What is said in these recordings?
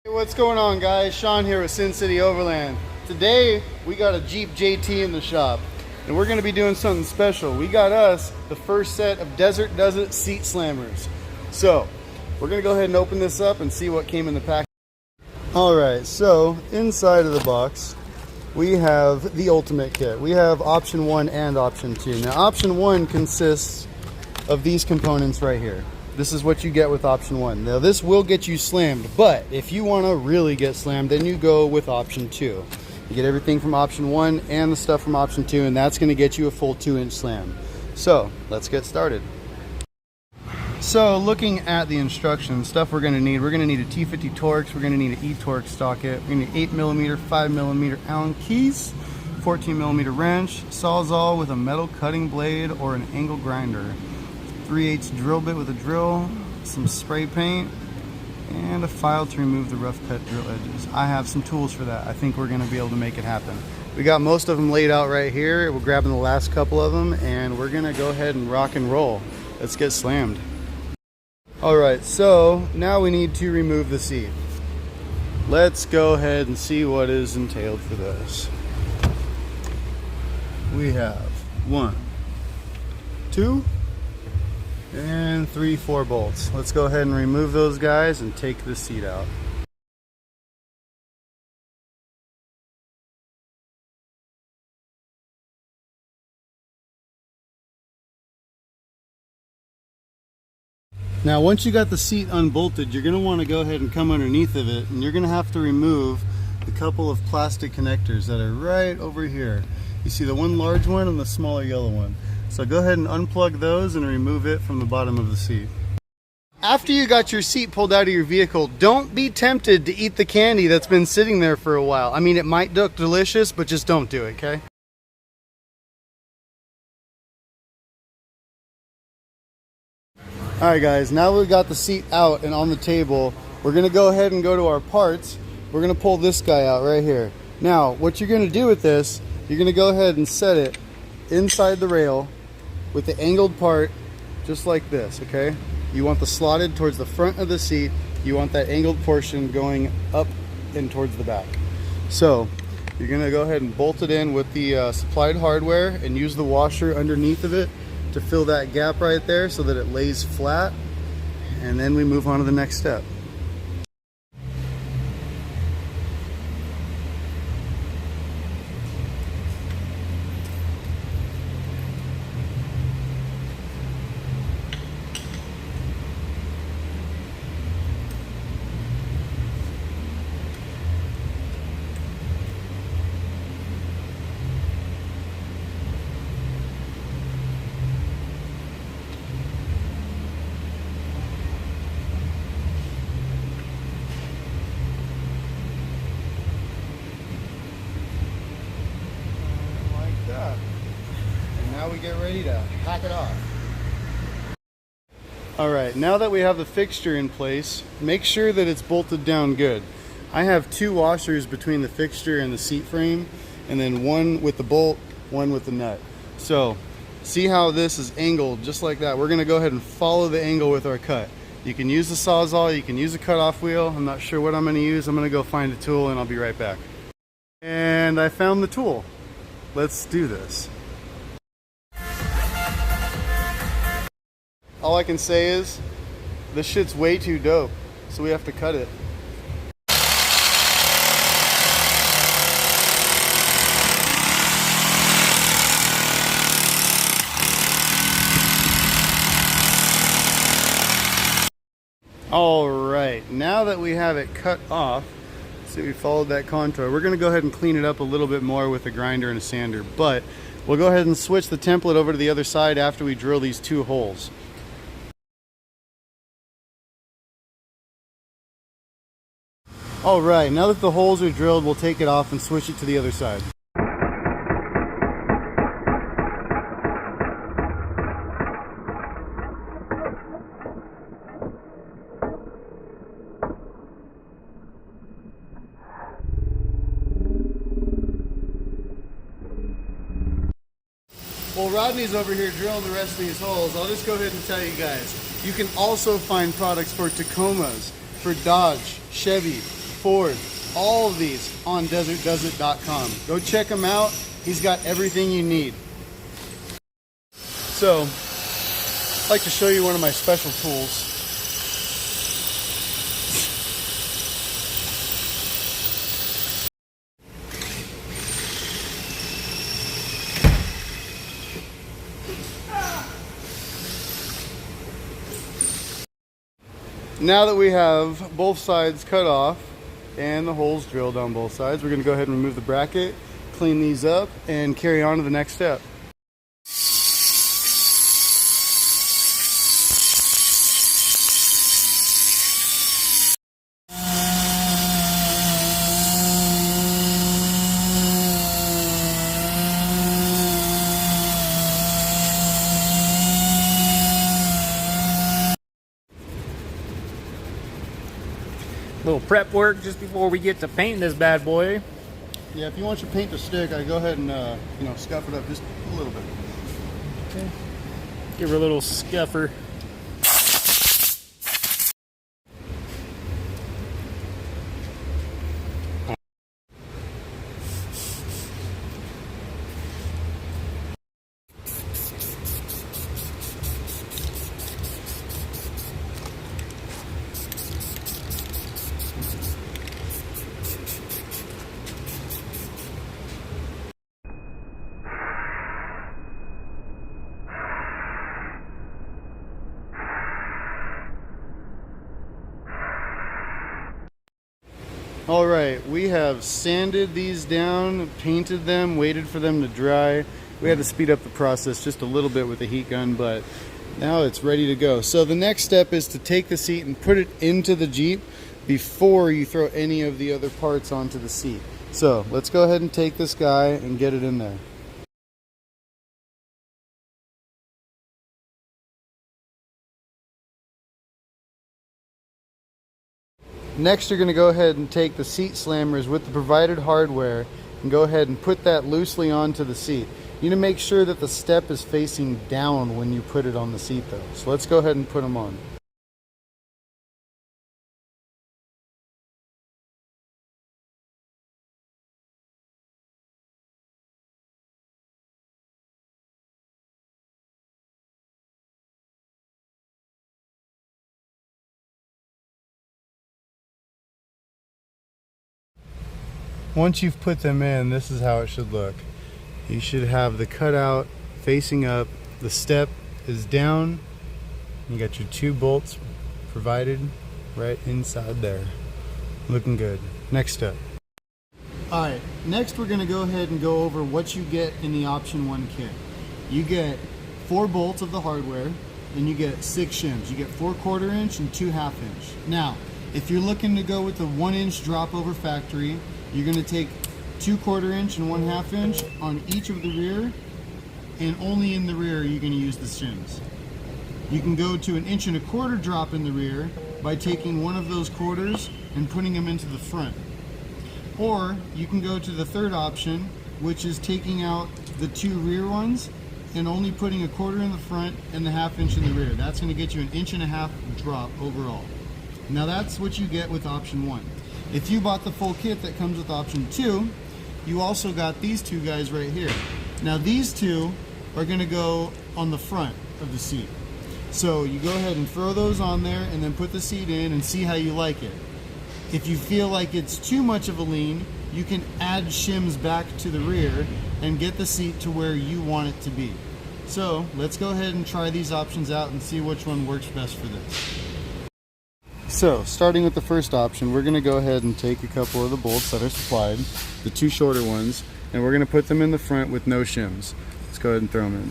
Hey, what's going on, guys? Sean here with Sin City Overland. Today we got a Jeep JT in the shop and we're going to be doing something special. We got us the first set of Desert Does It seat slammers. So we're going to go ahead and open this up and see what came in the pack. Alright, so inside of the box we have the ultimate kit. We have option 1 and option 2. Now option 1 consists of these components right here. This is what you get with option 1. Now this will get you slammed, but if you want to really get slammed, then you go with option 2. You get everything from option 1 and the stuff from option 2, and that's going to get you a full 2-inch slam. So let's get started. So looking at the instructions, stuff we're going to need a T50 Torx, we're going to need an E-Torx socket, we're going to need 8mm, 5mm Allen keys, 14mm wrench, Sawzall with a metal cutting blade or an angle grinder, 3/8 drill bit with a drill, some spray paint, and a file to remove the rough cut drill edges. I have some tools for that. I think we're going to be able to make it happen. We got most of them laid out right here. We're grabbing the last couple of them and we're going to go ahead and rock and roll. Let's get slammed. Alright, so now we need to remove the seat. Let's go ahead and see what is entailed for this. We have 1, 2, and 3, 4 bolts. Let's go ahead and remove those guys and take the seat out. Now once you got the seat unbolted, you're going to want to go ahead and come underneath of it, and you're going to have to remove the couple of plastic connectors that are right over here. You see the one large one and the smaller yellow one. So go ahead and unplug those and remove it from the bottom of the seat. After you got your seat pulled out of your vehicle, don't be tempted to eat the candy that's been sitting there for a while. I mean, it might look delicious, but just don't do it, okay? Alright guys, now we've got the seat out and on the table, we're going to go ahead and go to our parts. We're going to pull this guy out right here. Now, what you're going to do with this, you're going to go ahead and set it inside the rail with the angled part just like this, okay? You want the slotted towards the front of the seat. You want that angled portion going up and towards the back. So you're going to go ahead and bolt it in with the supplied hardware and use the washer underneath of it to fill that gap right there so that it lays flat, and then we move on to the next step. And now we get ready to hack it off. Alright, now that we have the fixture in place, make sure that it's bolted down good. I have 2 washers between the fixture and the seat frame, and then one with the bolt, one with the nut. So, see how this is angled just like that. We're going to go ahead and follow the angle with our cut. You can use the Sawzall, you can use a cutoff wheel. I'm not sure what I'm going to use. I'm going to go find a tool and I'll be right back. And I found the tool. Let's do this. All I can say is, this shit's way too dope, so we have to cut it. Alright, now that we have it cut off, see, we followed that contour. We're going to go ahead and clean it up a little bit more with a grinder and a sander, but we'll go ahead and switch the template over to the other side after we drill these 2 holes. Alright, now that the holes are drilled, we'll take it off and switch it to the other side. While Rodney's over here drilling the rest of these holes, I'll just go ahead and tell you guys, you can also find products for Tacomas, for Dodge, Chevy, Ford. All of these on desertdoesit.com. Go check him out. He's got everything you need. So, I'd like to show you one of my special tools. Now that we have both sides cut off and the holes drilled on both sides, we're going to go ahead and remove the bracket, clean these up, and carry on to the next step. Little prep work just before we get to painting this bad boy. Yeah, if you want your paint to stick, I go ahead and scuff it up just a little bit. Okay. Give her a little scuffer. All right, we have sanded these down, painted them, waited for them to dry. We had to speed up the process just a little bit with the heat gun, but now it's ready to go. So the next step is to take the seat and put it into the Jeep before you throw any of the other parts onto the seat. So let's go ahead and take this guy and get it in there. Next, you're going to go ahead and take the seat slammers with the provided hardware and go ahead and put that loosely onto the seat. You need to make sure that the step is facing down when you put it on the seat though. So let's go ahead and put them on. Once you've put them in, this is how it should look. You should have the cutout facing up, the step is down, you got your 2 bolts provided right inside there. Looking good. Next step. Alright, next we're going to go ahead and go over what you get in the option 1 kit. You get 4 bolts of the hardware, and you get 6 shims. You get 4 1/4 inch and 2 1/2 inch. Now, if you're looking to go with the 1 inch drop over factory, you're going to take 2 1/4 inch and 1 1/2 inch on each of the rear, and only in the rear you're going to use the shims. You can go to 1 1/4 inch drop in the rear by taking one of those quarters and putting them into the front. Or you can go to the third option, which is taking out the 2 rear ones and only putting 1/4 in the front and the 1/2 inch in the rear. That's going to get you 1.5 inch drop overall. Now that's what you get with option 1. If you bought the full kit that comes with option 2, you also got these 2 guys right here. Now these 2 are going to go on the front of the seat. So you go ahead and throw those on there and then put the seat in and see how you like it. If you feel like it's too much of a lean, you can add shims back to the rear and get the seat to where you want it to be. So let's go ahead and try these options out and see which one works best for this. So, starting with the first option, we're going to go ahead and take a couple of the bolts that are supplied, the 2 shorter ones, and we're going to put them in the front with no shims. Let's go ahead and throw them in.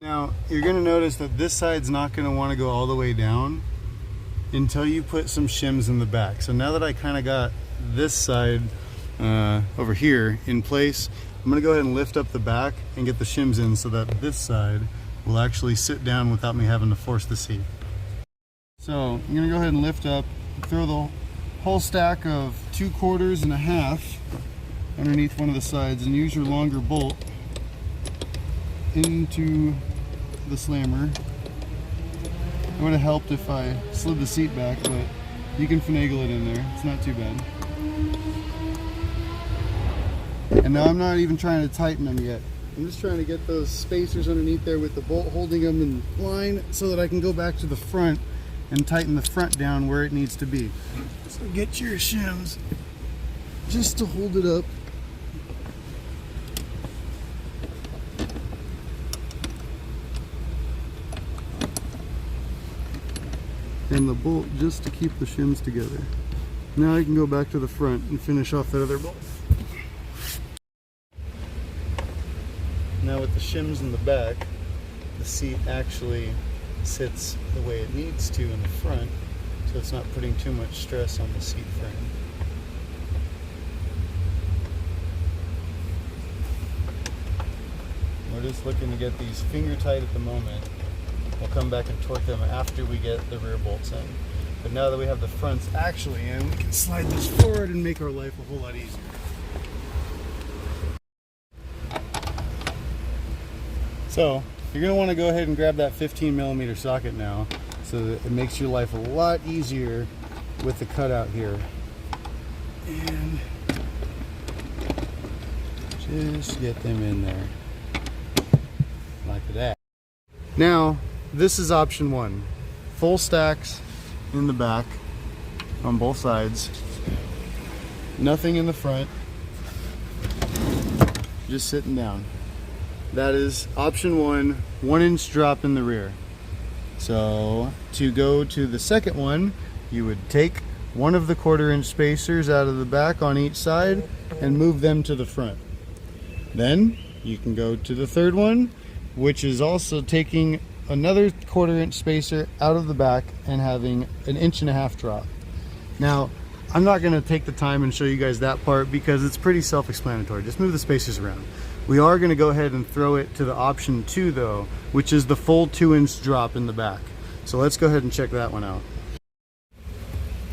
Now, you're going to notice that this side's not going to want to go all the way down until you put some shims in the back. So now that I kind of got this side over here in place, I'm going to go ahead and lift up the back and get the shims in so that this side will actually sit down without me having to force the seat. So I'm going to go ahead and lift up, throw the whole stack of 2 1/4 and a 1/2 underneath one of the sides, and use your longer bolt into the slammer. It would have helped if I slid the seat back, but you can finagle it in there. It's not too bad. And now I'm not even trying to tighten them yet. I'm just trying to get those spacers underneath there with the bolt holding them in line so that I can go back to the front and tighten the front down where it needs to be. So get your shims just to hold it up. And the bolt just to keep the shims together. Now I can go back to the front and finish off that other bolt. Now with the shims in the back, the seat actually sits the way it needs to in the front, so it's not putting too much stress on the seat frame. We're just looking to get these finger tight at the moment. We'll come back and torque them after we get the rear bolts in. But now that we have the fronts actually in, we can slide this forward and make our life a whole lot easier. So you're going to want to go ahead and grab that 15mm socket now, so that it makes your life a lot easier with the cutout here. And just get them in there like that. Now this is option one. Full stacks in the back on both sides. Nothing in the front. Just sitting down. That is option one, 1-inch drop in the rear. So to go to the second one, you would take one of the 1/4-inch spacers out of the back on each side and move them to the front. Then you can go to the third one, which is also taking another 1/4-inch spacer out of the back and having an 1.5 inch drop. Now, I'm not going to take the time and show you guys that part because it's pretty self-explanatory. Just move the spacers around. We are going to go ahead and throw it to the option 2 though, which is the full 2-inch drop in the back. So let's go ahead and check that one out.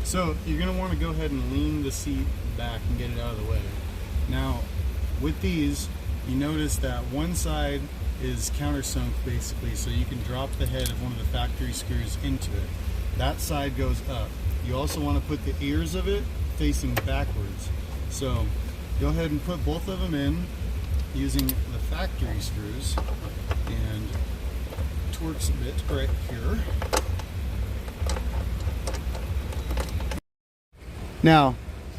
So you're going to want to go ahead and lean the seat back and get it out of the way. Now, with these, you notice that one side is countersunk basically, so you can drop the head of one of the factory screws into it. That side goes up. You also want to put the ears of it facing backwards. So go ahead and put both of them in using the factory screws and torques a bit right here. Now,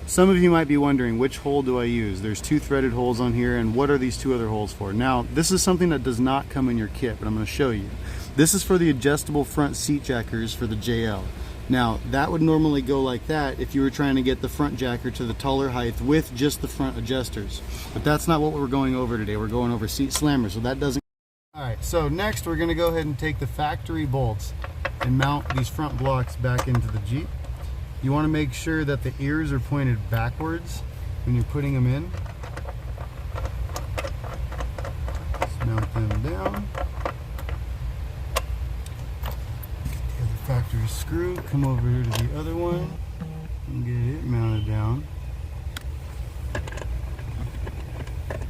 some of you might be wondering, which hole do I use? There's 2 threaded holes on here, and what are these 2 other holes for? Now, this is something that does not come in your kit, but I'm going to show you. This is for the adjustable front seat jackers for the JL. Now, that would normally go like that if you were trying to get the front jacker to the taller height with just the front adjusters. But that's not what we're going over today. We're going over seat slammers, so that doesn't... Alright, so next we're going to go ahead and take the factory bolts and mount these front blocks back into the Jeep. You want to make sure that the ears are pointed backwards when you're putting them in. Just mount them down. Get the other factory screw, come over here to the other one and get it mounted down.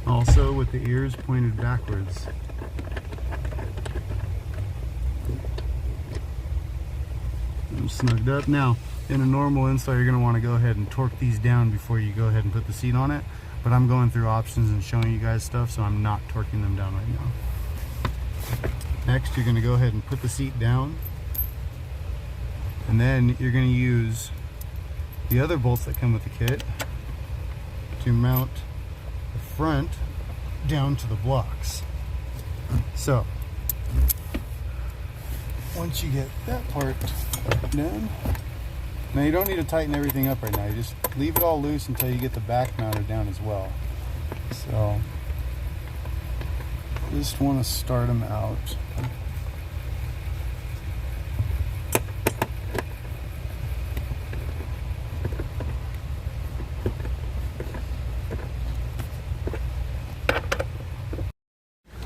Also with the ears pointed backwards. I'm snugged up. Now, in a normal install, you're going to want to go ahead and torque these down before you go ahead and put the seat on it. But I'm going through options and showing you guys stuff, so I'm not torquing them down right now. Next, you're going to go ahead and put the seat down. And then you're going to use the other bolts that come with the kit to mount the front down to the blocks. So, once you get that part done, now you don't need to tighten everything up right now. You just leave it all loose until you get the back mounted down as well. So just want to start them out.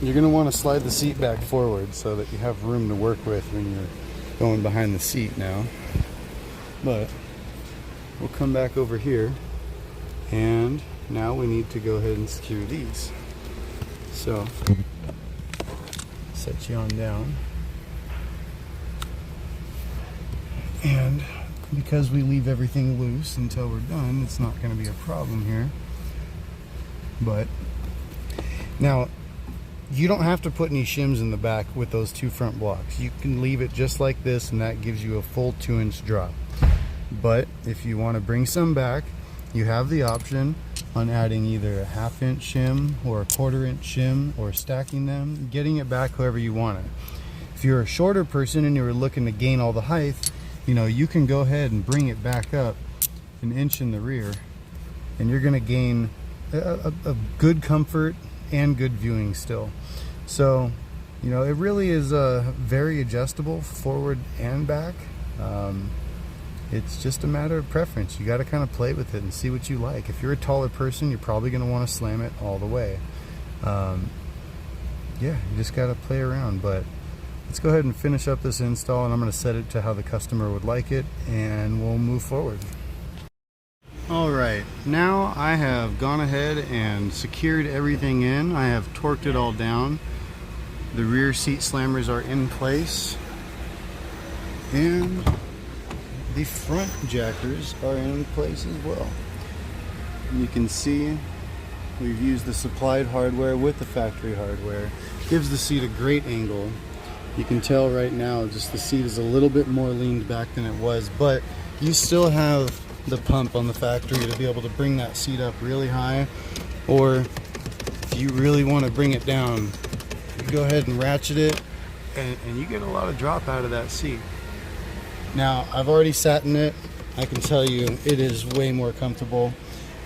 You're going to want to slide the seat back forward so that you have room to work with when you're going behind the seat now. But we'll come back over here, and now we need to go ahead and secure these. So set you on down and because we leave everything loose until we're done, it's not going to be a problem here. But now, you don't have to put any shims in the back with those two front blocks. You can leave it just like this, and that gives you a full 2-inch drop. But if you want to bring some back, you have the option on adding either a 1/2 inch shim or a 1/4 inch shim, or stacking them, getting it back however you want it. If you're a shorter person and you're looking to gain all the height, you know, you can go ahead and bring it back up 1 inch in the rear, and you're going to gain a good comfort and good viewing still. So, you know, it really is very adjustable forward and back. It's just a matter of preference. You got to kind of play with it and see what you like. If you're a taller person, you're probably going to want to slam it all the way. Yeah, you just got to play around. But let's go ahead and finish up this install, and I'm going to set it to how the customer would like it, and we'll move forward. Alright, now I have gone ahead and secured everything in. I have torqued it all down. The rear seat slammers are in place, and the front jackers are in place as well. You can see we've used the supplied hardware with the factory hardware. Gives the seat a great angle. You can tell right now just the seat is a little bit more leaned back than it was, but you still have the pump on the factory to be able to bring that seat up really high, or if you really want to bring it down, you go ahead and ratchet it, and you get a lot of drop out of that seat. Now, I've already sat in it. I can tell you it is way more comfortable.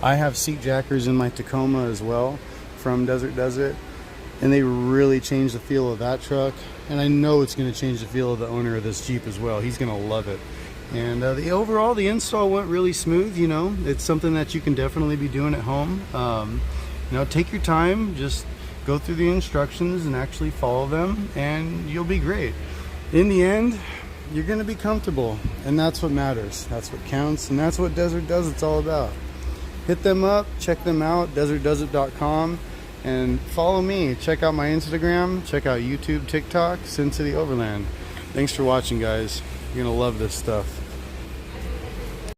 I have seat jackers in my Tacoma as well from Desert Does It, and they really change the feel of that truck, and I know it's going to change the feel of the owner of this Jeep as well. He's going to love it. And overall, the install went really smooth. You know, it's something that you can definitely be doing at home. You know, take your time, just go through the instructions and actually follow them, and you'll be great. In the end, you're going to be comfortable, and that's what matters. That's what counts, and that's what Desert Does It's all about. Hit them up, check them out, desertdoesit.com, and follow me. Check out my Instagram, check out YouTube, TikTok, Sin City Overland. Thanks for watching, guys. You're going to love this stuff.